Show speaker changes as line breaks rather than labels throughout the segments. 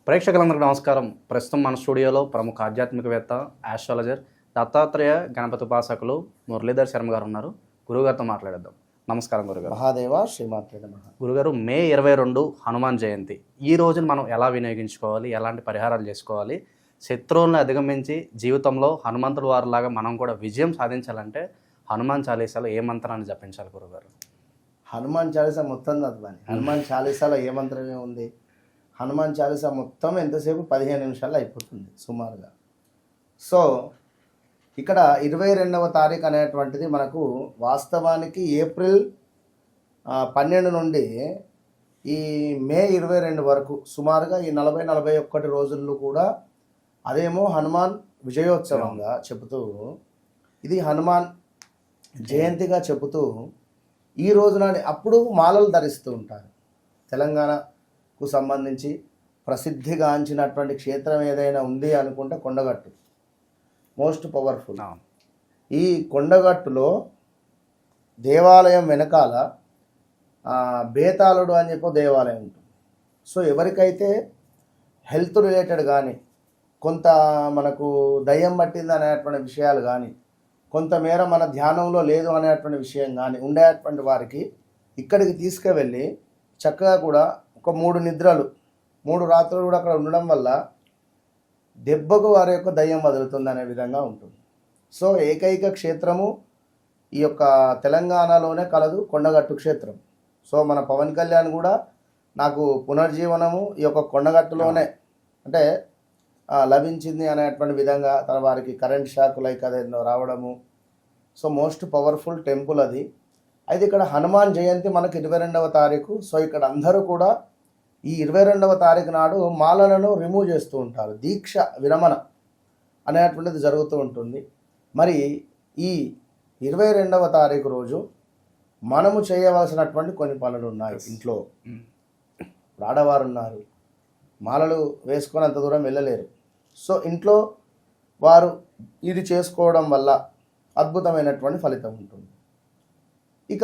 ప్రేక్షకులందరికీ నమస్కారం. ప్రస్తుతం మన స్టూడియోలో ప్రముఖ ఆధ్యాత్మికవేత్త, ఆస్ట్రాలజర్, దత్తాత్రేయ గణపతి ఉపాసకులు మురళీధర్ శర్మ గారు ఉన్నారు. గురుగారితో మాట్లాడేద్దాం. నమస్కారం గురుగారు.
మహాదేవ శ్రీమాత్రే నమః.
గురుగారు, మే 22 హనుమాన్ జయంతి. ఈ రోజును మనం ఎలా వినియోగించుకోవాలి, ఎలాంటి పరిహారాలు చేసుకోవాలి, శత్రువులను అధిగమించి జీవితంలో హనుమంతుడు వారిలాగా మనం కూడా విజయం సాధించాలంటే హనుమాన్ చాలీసాలో ఏ మంత్రాన్ని జపించాలి గురుగారు?
హనుమాన్ చాలీసా మొత్తం చదవాలి. హనుమాన్ చాలీసాలో ఏ మంత్రమే ఉంది? హనుమాన్ చాలీసా మొత్తం ఎంతసేపు 15 నిమిషాల్లో అయిపోతుంది సుమారుగా. సో ఇక్కడ 22వ తారీఖు అనేటువంటిది మనకు వాస్తవానికి ఏప్రిల్ 12 నుండి ఈ మే 22 వరకు సుమారుగా ఈ 40-41 రోజుల్లో కూడా అదేమో హనుమాన్ విజయోత్సవంగా చెబుతూ, ఇది హనుమాన్ జయంతిగా చెబుతూ ఈ రోజున అప్పుడు మాలలు ధరిస్తూ ఉంటారు. తెలంగాణకు సంబంధించి ప్రసిద్ధిగాంచినటువంటి క్షేత్రం ఏదైనా ఉంది అనుకుంటే కొండగట్టు మోస్ట్ పవర్ఫుల్. ఈ కొండగట్టులో దేవాలయం వెనకాల బేతాళుడు అని చెప్పి దేవాలయం ఉంటుంది. సో ఎవరికైతే హెల్త్ రిలేటెడ్ కానీ, కొంత మనకు దయ్యం పట్టింది అనేటువంటి విషయాలు కానీ, కొంతమేర మన ధ్యానంలో లేదు అనేటువంటి విషయం కానీ ఉండేటువంటి వారికి ఇక్కడికి తీసుకువెళ్ళి చక్కగా కూడా ఒక 3 రాత్రులు కూడా అక్కడ ఉండడం వల్ల దెబ్బకు వారి యొక్క దయ్యం వదులుతుంది అనే విధంగా ఉంటుంది. సో ఏకైక క్షేత్రము ఈ యొక్క తెలంగాణలోనే కలదు, కొండగట్టు క్షేత్రం. సో మన పవన్ కళ్యాణ్ కూడా నాకు పునర్జీవనము ఈ యొక్క కొండగట్టులోనే అంటే లభించింది అనేటువంటి విధంగా తన వారికి కరెంట్ షాక్ లైక్ అదేందో రావడము. సో మోస్ట్ పవర్ఫుల్ టెంపుల్ అది. అయితే ఇక్కడ హనుమాన్ జయంతి మనకు 22వ తారీఖు. సో ఇక్కడ అందరూ కూడా ఈ 22వ తారీఖు నాడు మాలలను రిమూవ్ చేస్తూ ఉంటారు. దీక్ష విరమణ అనేటువంటిది జరుగుతూ ఉంటుంది. మరి ఈ 22వ తారీఖు రోజు మనము చేయవలసినటువంటి కొన్ని పనులు ఉన్నాయి. ఇంట్లో ఆడవారు ఉన్నారు, మాలలు వేసుకొని అంత దూరం వెళ్ళలేరు. సో ఇంట్లో వారు ఇది చేసుకోవడం వల్ల అద్భుతమైనటువంటి ఫలితం ఉంటుంది. ఇక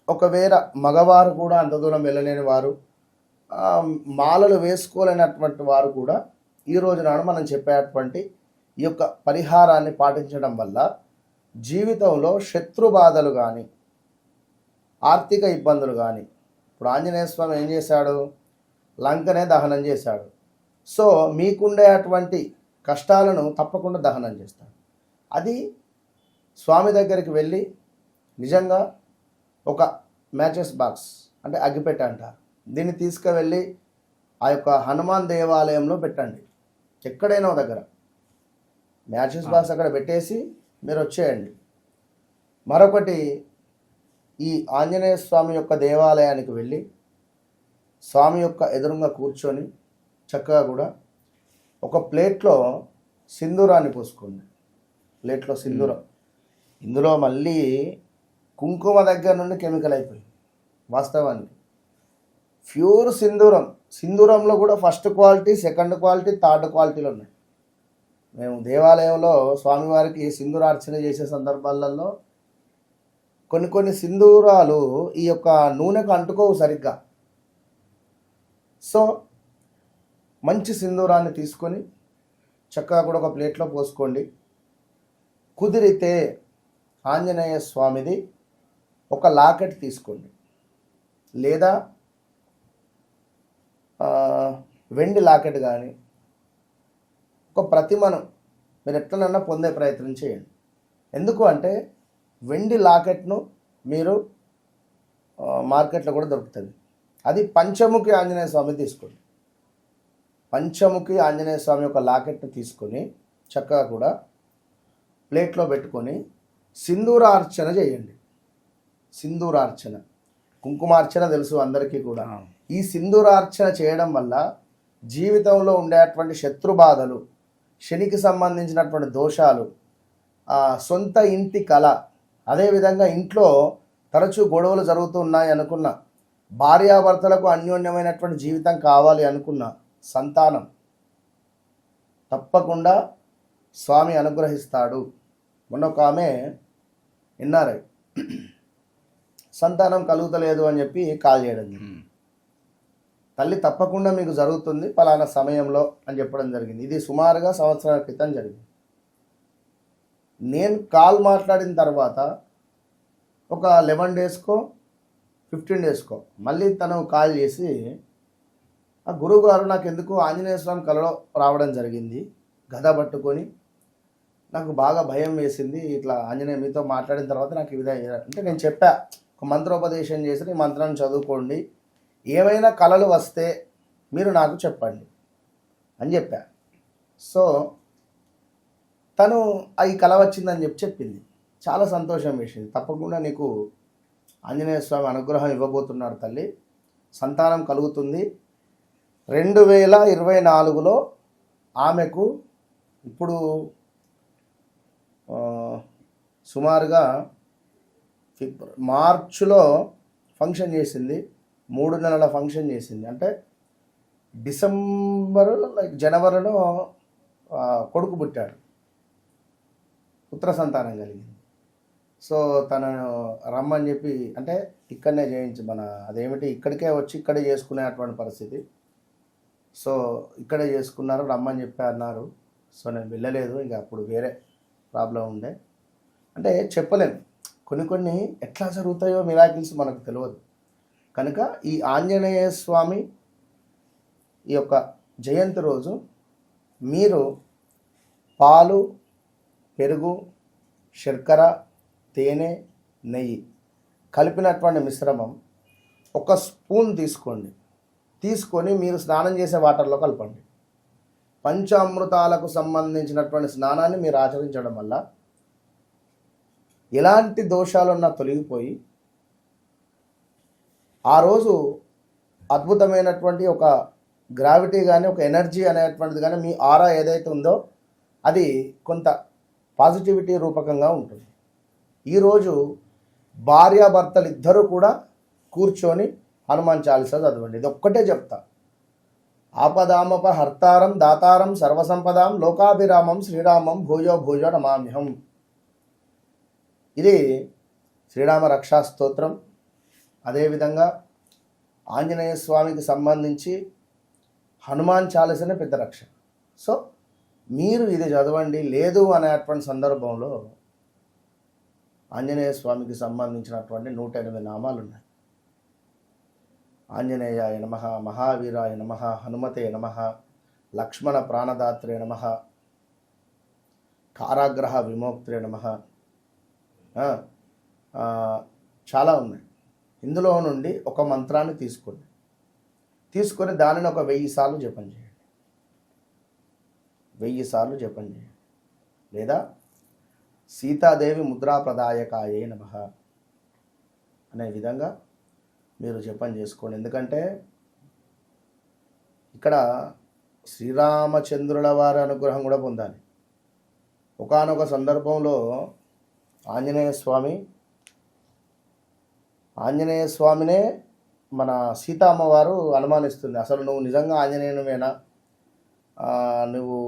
ఒకవేళ మగవారు కూడా అంత దూరం వెళ్ళలేని వారు, మాలలు వేసుకోలేనటువంటి వారు కూడా ఈ రోజు నాడు మనం చెప్పేటువంటి ఈ యొక్క పరిహారాన్ని పాటించడం వల్ల జీవితంలో శత్రు బాధలు కానీ, ఆర్థిక ఇబ్బందులు కానీ, ఇప్పుడు ఆంజనేయ స్వామి ఏం చేశాడు? లంకనే దహనం చేశాడు. సో మీకుండే అటువంటి కష్టాలను తప్పకుండా దహనం చేస్తాడు. అది స్వామి దగ్గరికి వెళ్ళి నిజంగా ఒక మ్యాచెస్ బాక్స్ అంటే అగ్గిపెట్టె అంటారు, దీన్ని తీసుకువెళ్ళి ఆ యొక్క హనుమాన్ దేవాలయంలో పెట్టండి. ఎక్కడైనా దగ్గర మ్యాచెస్ బాక్స్ అక్కడ పెట్టేసి మీరు వచ్చేయండి. మరొకటి, ఈ ఆంజనేయ స్వామి యొక్క దేవాలయానికి వెళ్ళి స్వామి యొక్క ఎదురుగా కూర్చొని చక్కగా కూడా ఒక ప్లేట్లో సింధూరాన్ని పోసుకోండి. ప్లేట్లో సింధూరం, ఇందులో మళ్ళీ కుంకుమ దగ్గర నుండి కెమికల్ అయిపోయింది. వాస్తవానికి ప్యూర్ సింధూరం, సింధూరంలో కూడా first quality, second quality, third క్వాలిటీలు ఉన్నాయి. మేము దేవాలయంలో స్వామివారికి సింధూరార్చన చేసే సందర్భాలలో కొన్ని సింధూరాలు ఈ యొక్క నూనెకు అంటుకోవు సరిగ్గా. సో మంచి సింధూరాన్ని తీసుకొని చక్కగా కూడా ఒక ప్లేట్లో పోసుకోండి. కుదిరితే ఆంజనేయ స్వామిది ఒక లాకెట్ తీసుకోండి, లేదా వెండి లాకెట్ కానీ ఒక ప్రతిమను మీరు ఎట్లనన్నా పొందే ప్రయత్నం చేయండి. ఎందుకు అంటే వెండి లాకెట్ను మీరు మార్కెట్లో కూడా దొరుకుతుంది. అది పంచముఖి ఆంజనేయ స్వామి తీసుకోండి. పంచముఖి ఆంజనేయ స్వామి యొక్క లాకెట్ను తీసుకొని చక్కగా కూడా ప్లేట్లో పెట్టుకొని సింధూరార్చన చేయండి. సింధూరార్చన, కుంకుమార్చన తెలుసు అందరికీ కూడా. ఈ సింధూరార్చన చేయడం వల్ల జీవితంలో ఉండేటువంటి శత్రు బాధలు, శనికి సంబంధించినటువంటి దోషాలు, సొంత ఇంటి కళ, అదేవిధంగా ఇంట్లో తరచూ గొడవలు జరుగుతూ ఉన్నాయి అనుకున్న, భార్యాభర్తలకు అన్యోన్యమైనటువంటి జీవితం కావాలి అనుకున్న, సంతానం తప్పకుండా స్వామి అనుగ్రహిస్తాడు. మొన్న ఒక ఆమె ఎన్ఆర్ఐ సంతానం కలుగుతలేదు అని చెప్పి కాల్ చేయడం. తల్లి తప్పకుండా మీకు జరుగుతుంది పలానా సమయంలో అని చెప్పడం జరిగింది. ఇది సుమారుగా సంవత్సరాల క్రితం జరిగింది. నేను కాల్ మాట్లాడిన తర్వాత ఒక 11 డేస్కో 15 డేస్కో మళ్ళీ తను కాల్ చేసి, ఆ గురువు గారు నాకు ఎందుకు ఆంజనేయ స్వామి కలలో రావడం జరిగింది, గద పట్టుకొని నాకు బాగా భయం వేసింది, ఇట్లా ఆంజనేయ మీతో మాట్లాడిన తర్వాత నాకు ఈ విధంగా అంటే నేను చెప్పా, ఒక మంత్రోపదేశం చేసి ఈ మంత్రాన్ని చదువుకోండి, ఏమైనా కళలు వస్తే మీరు నాకు చెప్పండి అని చెప్పా. సో తను ఈ కళ వచ్చిందని చెప్పింది. చాలా సంతోషం వేసింది. తప్పకుండా నీకు ఆంజనేయ స్వామి అనుగ్రహం ఇవ్వబోతున్నాడు తల్లి, సంతానం కలుగుతుంది. 2024లో ఆమెకు ఇప్పుడు సుమారుగా మార్చిలో ఫంక్షన్ చేసింది, 3 నెలల ఫంక్షన్ చేసింది. అంటే జనవరిలో కొడుకు పుట్టాడు, పుత్ర సంతానం కలిగింది. సో తను రమ్మని చెప్పి, అంటే ఇక్కడనే చేయించి అదేమిటి ఇక్కడికే వచ్చి ఇక్కడే చేసుకునేటువంటి పరిస్థితి. సో ఇక్కడే చేసుకున్నారు, రమ్మని చెప్పి అన్నారు. సో నేను వెళ్ళలేదు, ఇంకా అప్పుడు వేరే ప్రాబ్లం ఉండే. అంటే చెప్పలేము, కొన్ని ఎట్లా జరుగుతాయో మిరాకిల్స్ మనకు తెలియదు. కనుక ఈ ఆంజనేయ స్వామి ఈ యొక్క జయంతి రోజు మీరు పాలు, పెరుగు, శర్కర, తేనె, నెయ్యి కలిపినటువంటి మిశ్రమం 1 స్పూన్ తీసుకొని మీరు స్నానం చేసే వాటర్లో కలపండి. పంచామృతాలకు సంబంధించినటువంటి స్నానాన్ని మీరు ఆచరించడం వల్ల ఎలాంటి దోషాలున్నా తొలగిపోయి ఆ రోజు అద్భుతమైనటువంటి ఒక గ్రావిటీ కానీ ఒక ఎనర్జీ అనేటువంటిది కానీ మీ ఆరా ఏదైతే ఉందో అది కొంత పాజిటివిటీ రూపకంగా ఉంటుంది. ఈరోజు భార్యాభర్తలు ఇద్దరూ కూడా కూర్చొని హనుమాన్ చాలీసా చదవండి. ఇది ఒక్కటే చెప్తా. ఆపదామప హర్తారం దాతారం సర్వసంపదాం లోకాభిరామం శ్రీరామం భూజో భూజో నమామ్యహం. ఇది శ్రీరామ రక్షా స్తోత్రం. అదేవిధంగా ఆంజనేయ స్వామికి సంబంధించి హనుమాన్ చాలీసనే పెద్ద రక్ష. సో మీరు ఇది చదవండి. లేదు అనేటువంటి సందర్భంలో ఆంజనేయ స్వామికి సంబంధించినటువంటి 108 నామాలు ఉన్నాయి. ఆంజనేయాయ నమః, మహావీరాయ నమః, హనుమతే నమః, లక్ష్మణ ప్రాణదాత్రే నమః, కారాగ్రహ విమోక్త్రే నమః, చాలా ఉన్నాయి. ఇందులో నుండి ఒక మంత్రాన్ని తీసుకొని దానిని ఒక 1000 సార్లు జపం చేయండి. 1000 సార్లు జపం చేయండి. లేదా సీతాదేవి ముద్రాప్రదాయకాయే నమః అనే విధంగా మీరు జపం చేసుకోండి. ఎందుకంటే ఇక్కడ శ్రీరామచంద్రుల వారి అనుగ్రహం కూడా పొందాలి. ఒకానొక సందర్భంలో ఆంజనేయ స్వామినే మన సీతా అమ్మవారు అనుమానిస్తుంది. అసలు నువ్వు నిజంగా ఆంజనేయునివేనా, నువ్వు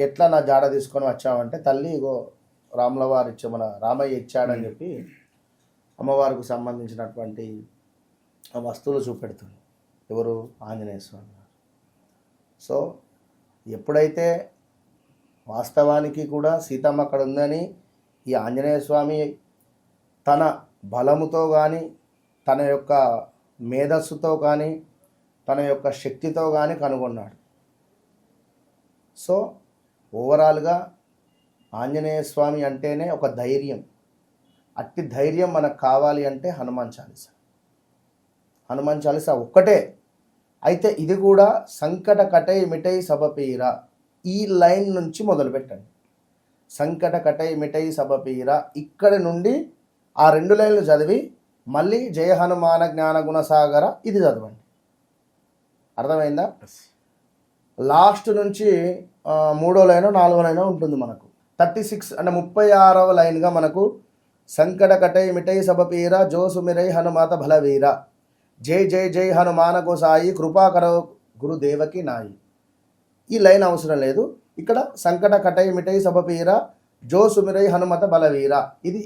ఎట్లా నా జాడ తీసుకొని వచ్చావంటే, తల్లి ఇగో రాముల వారు మన రామయ్య ఇచ్చాడని చెప్పి అమ్మవారికి సంబంధించినటువంటి వస్తువులు చూపెడుతుంది. ఎవరు? ఆంజనేయ స్వామి. సో ఎప్పుడైతే వాస్తవానికి కూడా సీతమ్మ అక్కడ ఉందని ఈ ఆంజనేయ స్వామి తన బలముతో కానీ, తన యొక్క మేధస్సుతో కానీ, తన యొక్క శక్తితో కానీ కనుగొన్నాడు. సో ఓవరాల్గా ఆంజనేయ స్వామి అంటేనే ఒక ధైర్యం. అట్టి ధైర్యం మనకు కావాలి అంటే హనుమాన్ చాలీసా ఒక్కటే. అయితే ఇది కూడా సంకట కటై మిటై సబపీర, ఈ లైన్ నుంచి మొదలుపెట్టండి. సంకట కటై మిటై సబపీర, ఇక్కడి నుండి ఆ 2 లైన్లు చదివి మళ్ళీ జయ హనుమాన జ్ఞాన గుణసాగర ఇది చదవండి. అర్థమైందా? లాస్ట్ నుంచి 3వ లైన్ 4వ లైన్ ఉంటుంది మనకు. 36 అంటే 36వ లైన్గా మనకు సంకట కటై మిటై సబపీర జో సుమిరై హనుమాత బలవీర జై జై జై హనుమాన గోసాయి కృపాకర గురుదేవకి నాయి. ఈ లైన్ అవసరం లేదు. ఇక్కడ సంకట కటై మిటై సబపీర జో సుమిరై హనుమత బలవీర, ఇది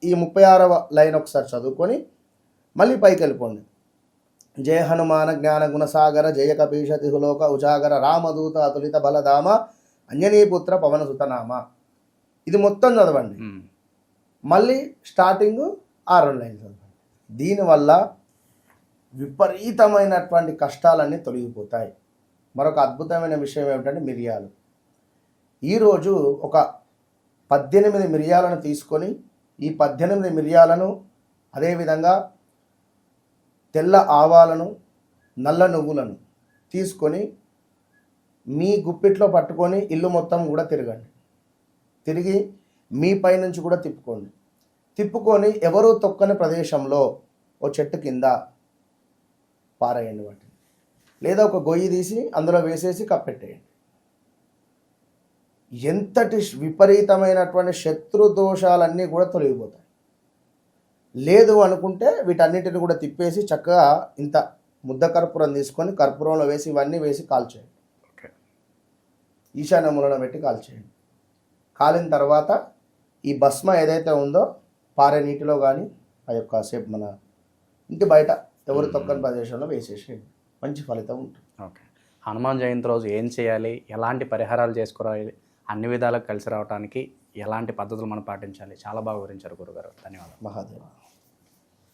ఈ 36వ లైన్ ఒకసారి చదువుకొని మళ్ళీ పైకి వెళ్ళిపోండి. జయ హనుమాన జ్ఞాన గుణసాగర జయ కపీష తిహులోక ఉజాగర రామదూత అతులిత బలధామ అంజనీపుత్ర పవనసుతనామ. ఇది మొత్తం చదవండి. మళ్ళీ స్టార్టింగ్ 6 లైన్లు చదవండి. దీనివల్ల విపరీతమైనటువంటి కష్టాలన్నీ తొలగిపోతాయి. మరొక అద్భుతమైన విషయం ఏమిటంటే మిరియాలు. ఈరోజు ఒక 18 మిరియాలను తీసుకొని ఈ 18 మిరియాలను అదేవిధంగా తెల్ల ఆవాలను నల్ల నువ్వులను తీసుకొని మీ గుప్పిట్లో పట్టుకొని ఇల్లు మొత్తం కూడా తిరగండి. తిరిగి మీ పై నుంచి కూడా తిప్పుకొని ఎవరూ తొక్కని ప్రదేశంలో ఓ చెట్టు కింద పారేయండి వాటిని, లేదా ఒక గొయ్యి తీసి అందులో వేసేసి కప్పెట్టేయండి. ఎంతటి విపరీతమైనటువంటి శత్రు దోషాలన్నీ కూడా తొలగిపోతాయి. లేదు అనుకుంటే వీటన్నిటిని కూడా తిప్పేసి చక్కగా ఇంత ముద్ద కర్పూరం తీసుకొని కర్పూరంలో వేసి ఇవన్నీ వేసి కాల్చేయండి. ఈశాన్య మూలన పెట్టి కాల్చేయండి. కాలిన తర్వాత ఈ భస్మ ఏదైతే ఉందో పారే నీటిలో కానీ ఆ యొక్క సేపు మన ఇంటి బయట ఎవరు తొక్కని ప్రదేశంలో వేసేసేయండి. మంచి ఫలితం ఉంటుంది.
ఓకే. హనుమాన్ జయంతి రోజు ఏం చేయాలి, ఎలాంటి పరిహారాలు చేసుకోవాలి, అన్ని విధాలకు కలిసి రావడానికి ఎలాంటి పద్ధతులు మనం పాటించాలి, చాలా బాగా వివరించారు గురుగారు. ధన్యవాదాలు.
మహాదేవ.